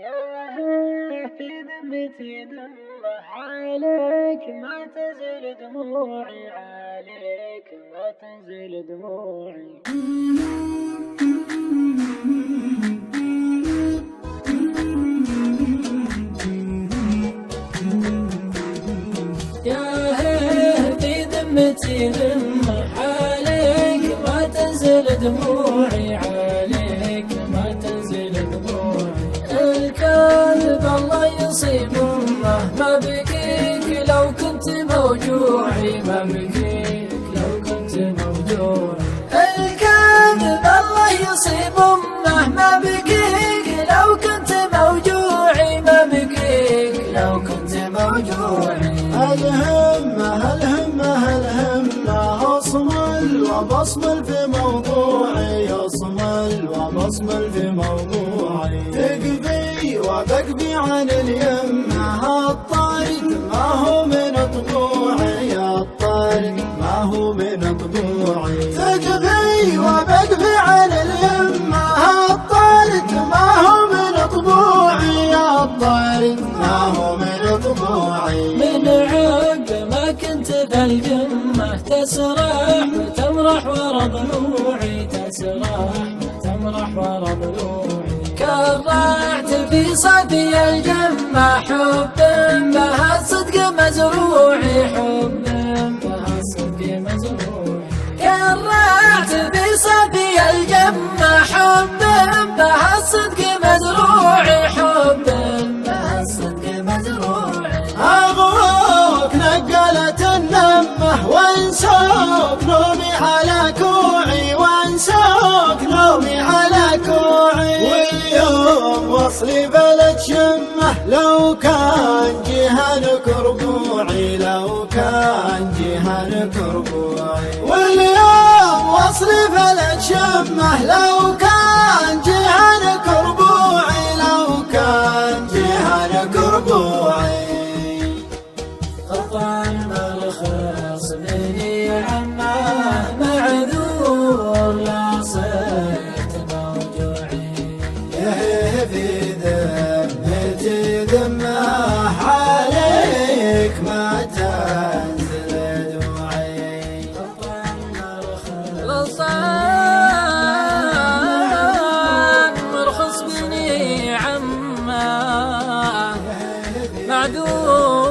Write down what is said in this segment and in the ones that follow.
في ذمتي دمه عليك ما تزل دموعي، عليك ما تزل دموعي. يا في ذمتي دمه عليك ما تزل دموعي، عليك ما تزل دموعي. الكاذب الله يصيب مهما بكيك لو كنت موجوعي، ما بكيك لو كنت موجوعي. الكاذب الله يصيب مهما بكيك لو كنت موجوعي، ما بكيك لو كنت موجوعي. الهمة أصمل وبصمل في موضوعي، أصمل وبصمل في موضوعي. تقضي وبقضي عن اليمة، الطارق ما هو من طبوعي، الطارق ما هو من طبوعي. تقضي وبقضي عن اليمة، الطارق ما هو من طبوعي، الطارق ما هو من طبوعي. من عقب ما كنت ذا الجمة تسرح وتمرح ورا ضلوعي، تسرح وتمرح ورا ضلوعي. كرعت في صدي الجمة حب بها الصدق مزروعي، حب بها الصدق مزروعي. كرعت في صدي الجمة حب بها الصدق مزروعي، حب بها الصدق مزروعي. أغوك نقلت النمة وانسوك نومي على كوعي، وانسوك نومي على كوعي. واليوم وصلي بلد شمه لو كان جهنك ربوعي، لو كان جهنك ربوعي. واليوم وصلي بلد شمه لو كان جهنك ربوعي، لو كان جهنك ربوعي. قطع المرخص مني عماه معذور لا صرت موجوعي. في ذمتي ذمه عليك ما تنزل دموعي. قطع المرخص مرخص مني عماه معذور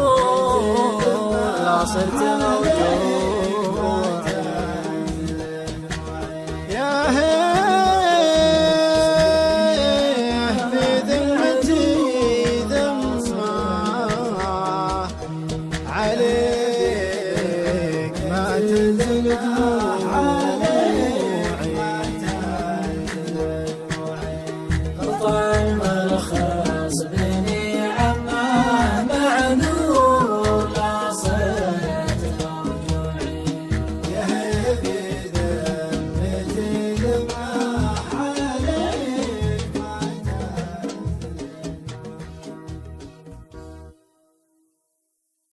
لا صرت موجوع. يا في ذمتي ذمة عليك ما تنزل دموعي.